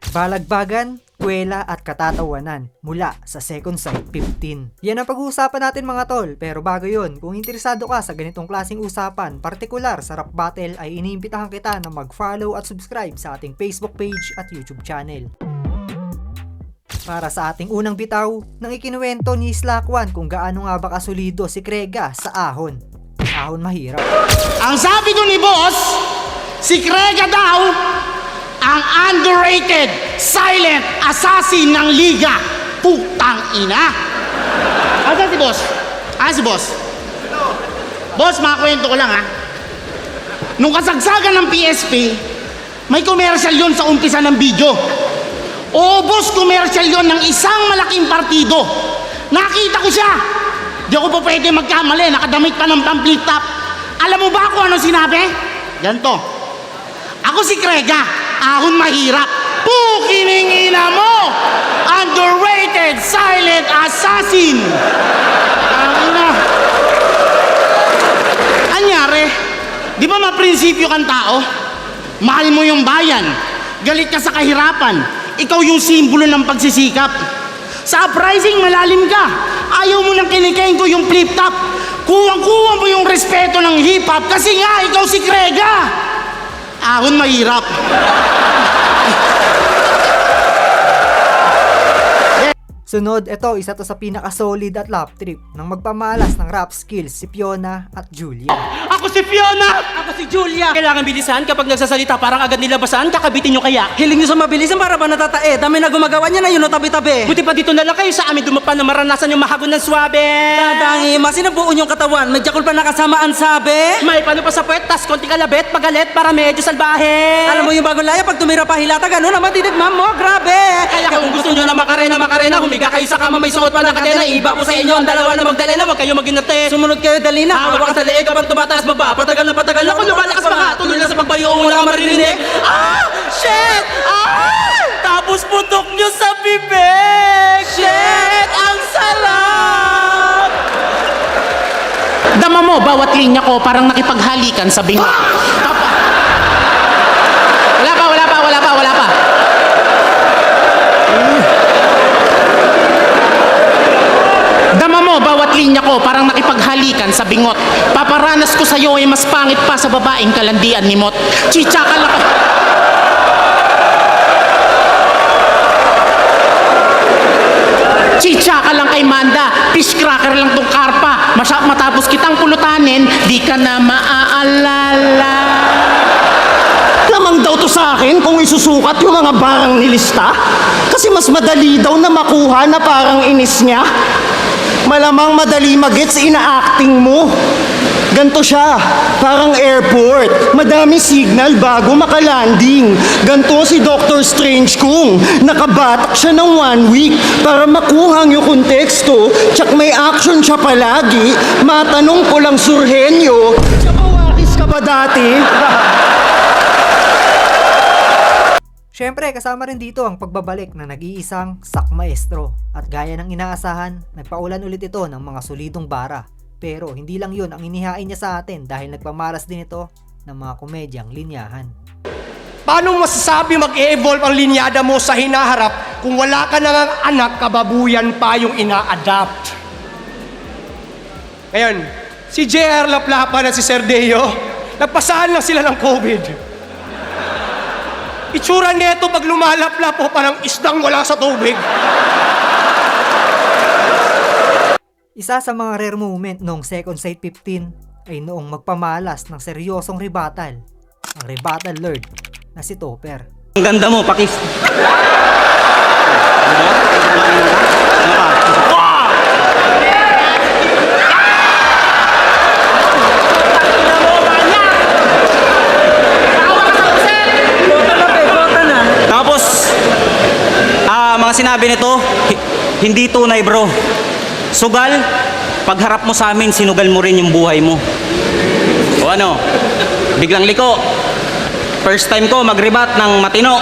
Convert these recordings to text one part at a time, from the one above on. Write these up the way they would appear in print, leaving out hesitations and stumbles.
Balagbagan, kwela at katatawanan mula sa Second Sight 15. Yan ang pag-uusapan natin mga tol, pero bago yun, kung interesado ka sa ganitong klaseng usapan, partikular sa rap battle ay iniimbitahan kita na mag-follow at subscribe sa ating Facebook page at YouTube channel. Para sa ating unang bitaw, nang ikinuwento ni Slakwan kung gaano nga ba kasulido si Krega sa ahon. Ahon mahirap. Ang sabi ko ni boss, si Krega daw ang underrated silent assassin ng liga. Putang ina. Asa si boss? Si boss? Boss, makakwento ko lang ha. Nung kasagsagan ng PSP, may commercial yon sa umpisa ng video. Oo boss, commercial yon ng isang malaking partido. Nakita ko siya. Di ako pa pwede magkamali, nakadamit pa ng pamphlet top. Alam mo ba kung ano sinabi? Ganto. Ako si Krega, ahon mahirap. Pukining ina mo! Underrated silent assassin! Anyari, di ba maprinsipyo kang tao? Mahal mo yung bayan, galit ka sa kahirapan, ikaw yung simbolo ng pagsisikap. Sa uprising, malalim ka. Ayaw mo nang kinikeng ko yung flip top. Kuwang-kuwang mo yung respeto ng hip-hop kasi nga, ikaw si Krega. Ahon mahirap. Sunod, ito isa to sa pinaka-solid at lap trip ng magpamalas ng rap skills si Fiona at Julia. Ako si Fiona! Ako si Julia! Kailangan bilisan kapag nagsasalita parang agad nilabasan, kakabitin nyo kaya. Hiling nyo sa mabilisan para ba natatae? Dami na gumagawa niya na yun o tabi-tabi. Buti pa dito na lang kayo sa amin dumapan na maranasan yung mahagon ng swabe. Dadangi, masinabuon yung katawan. May jakol pa nakasama ang sabi. May pano pa sa puwet, tas konting alabet, pagalit para medyo salbahe. Alam mo yung bagong laya, pag tumira pa hilata, gano'n naman titigman mo, grabe. Kaya kung gusto nyo na makarena, humiga kayo sa kama, may suot pa ng kadena. Iba po sa inyo ang dalawa na magdalena, huwag kayo maginate. Sumunod kayo, dali na. Hawak ka sa leeg kapag tumataas baba. Patagal na kung lumalakas pa ka. Tuloy na sa pagbayo, wala ka maririnig. Shit! Tapos putok nyo sa bibig. Shit! Ang sarap! Dama mo, bawat linya ko parang nakipaghalikan sa bingo. Wala pa. Dama mo, bawat linya ko parang nakipaghalikan sa bingot. Paparanas ko sa'yo ay mas pangit pa sa babaeng kalandian ni Mot. Chicha ka lang. Chicha ka lang kay Manda. Fish cracker lang tong karpa. Matapos kitang pulutanin, di ka na maaalala. Lamang daw to sa akin kung isusukat yung mga barang nilista. Kasi mas madali daw na makuha na parang inis niya. Malamang madali magets ina-acting mo. Ganto siya, parang airport. Madami signal bago makalanding. Ganto si Dr. Strange kung nakabatak siya ng 1 week para makuha ang yung konteksto. Tsak may action siya palagi. Matanong ko lang Surhenyo, wakis ka ba dati? Syempre, kasama rin dito ang pagbabalik ng nag-iisang sak maestro. At gaya ng inaasahan, nagpaulan ulit ito ng mga solidong bara. Pero hindi lang yun ang inihain niya sa atin dahil nagpamalas din ito ng mga komedyang linyahan. Paano masasabi mag-e-evolve ang linyada mo sa hinaharap kung wala ka nang anak, kababuyan pa yung ina-adapt? Ngayon, si JR Laplapan at si Sir Deo, nagpasaan lang sila ng COVID. Itsura neto pag lumalaplap po parang isdang wala sa tubig. Isa sa mga rare moment noong Second Sight 15 ay noong magpamalas ng seryosong rebuttal, ang rebuttal lord na si Topper. Ang ganda mo, pakis. Mga sinabi nito, hindi tunay bro. Sugal, pagharap mo sa amin, sinugal mo rin yung buhay mo. O ano, biglang liko. First time ko mag-rebat ng matino.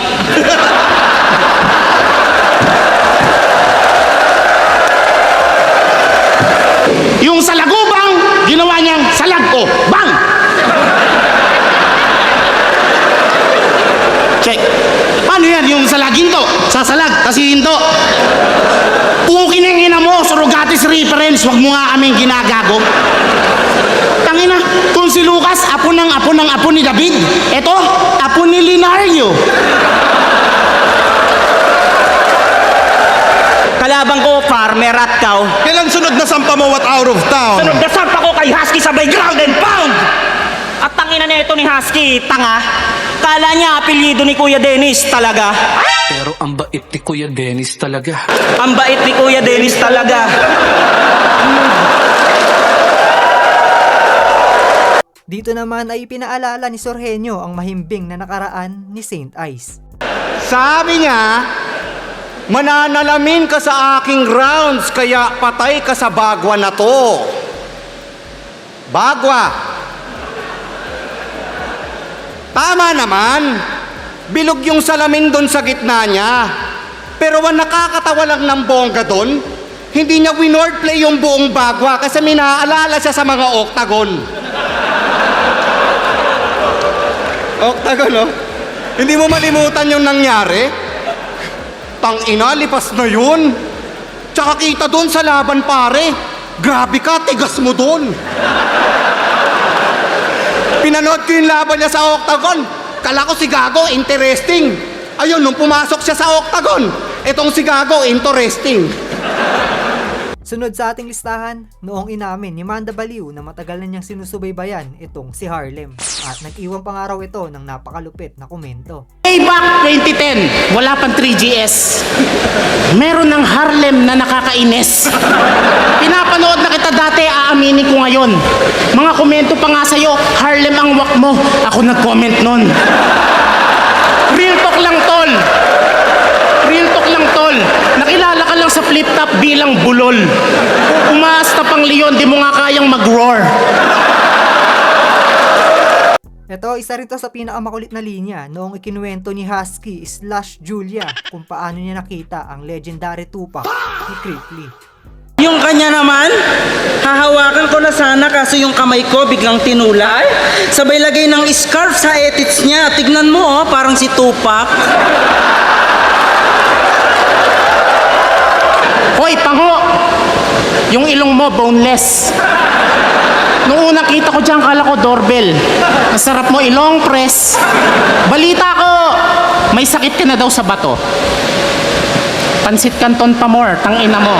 Yung salagubang, ginawa niyang salag ko. Bang! Check. Paano yan yung salagin to? Kasi hinto. Kung kiningina mo, surrogatis reference, wag mo nga kaming ginagago. Tangina, kung si Lucas, apo ni David, eto, apo ni Leonardo. Kalabang ko, farmer at cow. Kailan sunod na sampa mo what out of town? Sunod na sampa ko kay Husky sabay ground and pound! At tangina na ito ni Husky, tanga. Kala niya apelyido ni Kuya Dennis talaga. Pero ang bait ni Kuya Dennis talaga. Ang bait ni Kuya Dennis talaga. Dito naman ay pinaalala ni Sorhenyo ang mahimbing na nakaraan ni Saint Ice. Sabi niya, mananalamin ka sa aking rounds, kaya patay ka sa bagwa na to. Bagwa. Tama naman. Bilog yung salamin doon sa gitna niya. Pero ang nakakatawa lang ng bongga doon, hindi niya winordplay yung buong bagwa kasi may naaalala siya sa mga octagon. Octagon, oh? Hindi mo malimutan yung nangyari? Tangina, lipas na yun. Tsaka kita doon sa laban, pare. Grabe ka, tigas mo doon. Pinanood ko yung laban niya sa octagon. Kala ko si Gago, interesting. Ayun, nung pumasok siya sa octagon, etong si Gago, interesting. Sunod sa ating listahan, noong inamin ni Manda Baliw na matagal na niyang sinusubaybayan itong si Harlem. At nag-iwan pa nga raw ito ng napakalupit na komento. Way back 2010, wala pang 3GS. Meron ng Harlem na nakakainis. Pinapanood na kita dati, aaminin ko ngayon. Mga komento pa nga sa'yo, Harlem ang wak mo. Ako nag-comment nun. Real talk lang, tol. Real talk lang, tol. Nakilala ka lang sa flip top bilang bulol. Umaas na pang leon, di mo nga kayang mag-roar. Ito, isa rin to sa pinakamakulit na linya noong ikinuwento ni Husky / Julia kung paano niya nakita ang legendary Tupac ni Cripply. Yung kanya naman, hahawakan ko na sana kaso yung kamay ko biglang tinula. Ay, sabay lagay ng scarf sa etits niya. Tignan mo, oh, parang si Tupac. Hoy, pango! Yung ilong mo, boneless. Nung unang kita ko dyan, kala ko doorbell. Masarap mo ilong press. Balita ko, may sakit ka na daw sa bato. Pansit Canton pa more, tangina mo.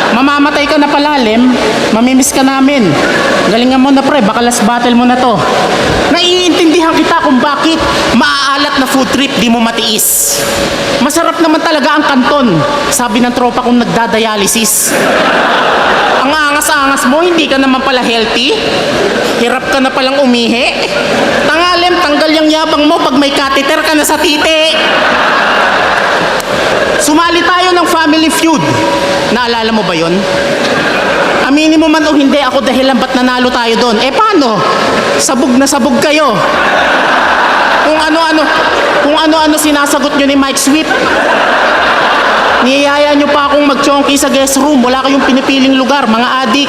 Mamamatay ka na palalim, mamimiss ka namin. Galingan mo na pre, baka last battle mo na to. Naiintindihan kita kung bakit maaalat na food trip di mo matiis. Masarap naman talaga ang kanton, sabi ng tropa kong nagdadialysis. Ang angas-angas mo, hindi ka naman pala healthy. Hirap ka na palang umihi. Tangalim, tanggal yung yabang mo pag may catheter ka na sa titi. Sumali tayo ng Family Feud. Naalala mo ba yon? Aminin mo man o hindi, ako dahilan ba't nanalo tayo doon. Eh paano? Sabog na sabog kayo. Kung ano-ano sinasagot nyo ni Mike Sweet. Niyaya nyo pa akong mag-chonky sa guest room. Wala kayong pinipiling lugar, mga adik.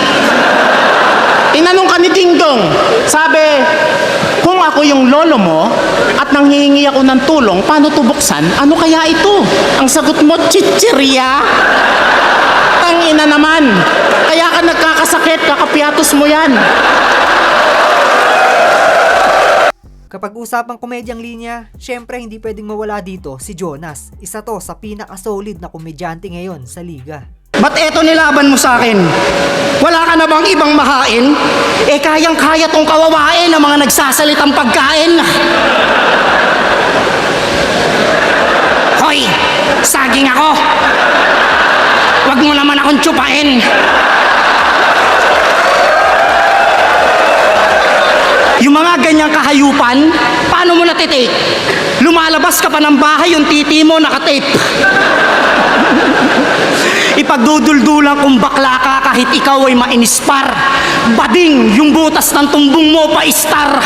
Tinanong ka ni Ding Dong. Sabi, kung ako yung lolo mo at nanghihingi ako ng tulong, paano to buksan? Ano kaya ito? Ang sagot mo, chichirya. Tangina naman. Kaya ka nagkakasakit, kakapiatos mo yan. Kapag usapang komedyang linya, syempre hindi pwedeng mawala dito si Jonas. Isa to sa pinaka-solid na komedyante ngayon sa liga. Ba't eto nilaban mo sa akin? Wala ka na bang ibang mahain? Eh kayang-kaya tong kawawain ng mga nagsasalitang pagkain. Hoy! Saging ako! Wag mo naman akong tsupain! Yung mga ganyang kahayupan, paano mo natitake? Lumalabas ka pa ng bahay, yung titi mo nakatape. Ipagduduldulan kung bakla ka kahit ikaw ay ma-inspire. Bading, yung butas ng tumbong mo pa-star.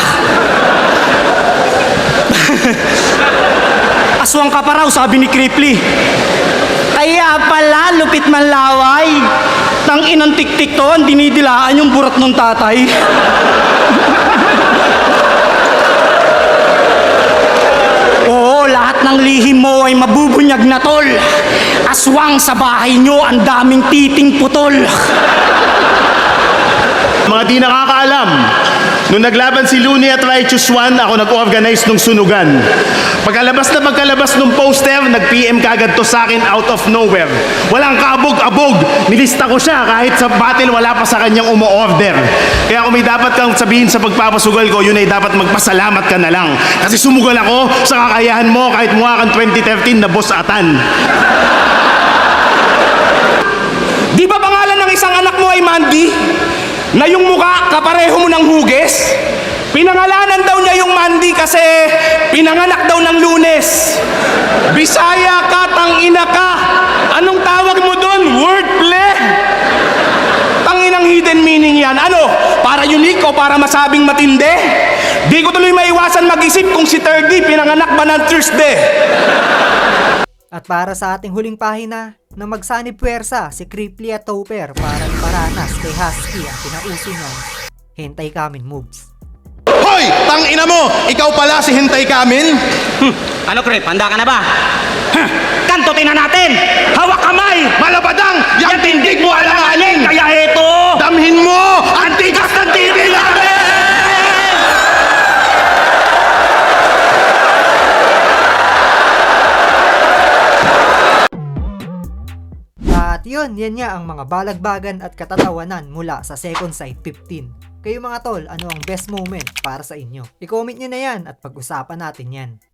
Aswang ka pa raw, sabi ni Cripply. Kaya pala, lupit man laway. Tang inang tik-tik to, ang dinidilaan yung burat ng tatay. Oo, Pero lahat ng lihim mo ay mabubunyag na tol. Aswang sa bahay nyo, ang daming titing putol. Mga di nakakaalam, nung naglaban si Looney at Righteous One, ako nag-organize nung sunugan. Pagkalabas nung poster, nag-PM kagad to sa akin out of nowhere. Walang kaabog-abog, nilista ko siya kahit sa battle wala pa sa kanyang umo-order. Kaya kung may dapat kang sabihin sa pagpapasugal ko, yun ay dapat magpasalamat ka na lang. Kasi sumugal ako sa kakayahan mo kahit mukha kang 2013 na boss atan. Di ba pangalan ng isang anak mo ay Mandy? Na yung muka kapareho mo ng hugis? Pinangalanan daw niya yung Mandy kasi pinanganak daw ng Lunes. Bisaya ka, tangina ka. Anong tawag mo doon? Wordplay? Tanginang hidden meaning yan. Ano? Para unique o para masabing matindi? Di ko tuloy maiwasan mag-isip kung si Thirdy pinanganak ba ng Thursday. At para sa ating huling pahina, na magsanib puwersa si Cripply at Topper para iparanas kay Husky ang pinauso niyang Hintay Kamin moves. Hoy! Tangina mo! Ikaw pala si Hintay Kamin? Ano, Crep? Handa ka na ba? Kantutin na natin! Hawak kamay! Malabadang! Yang tindig mo alanganin! Kaya eto! Damhin mo! Ang tigas ng TV namin! At yun, yan nga ang mga balagbagan at katatawanan mula sa Second Sight 15. Kayo mga tol, ano ang best moment para sa inyo? I-comment nyo na yan at pag-usapan natin yan.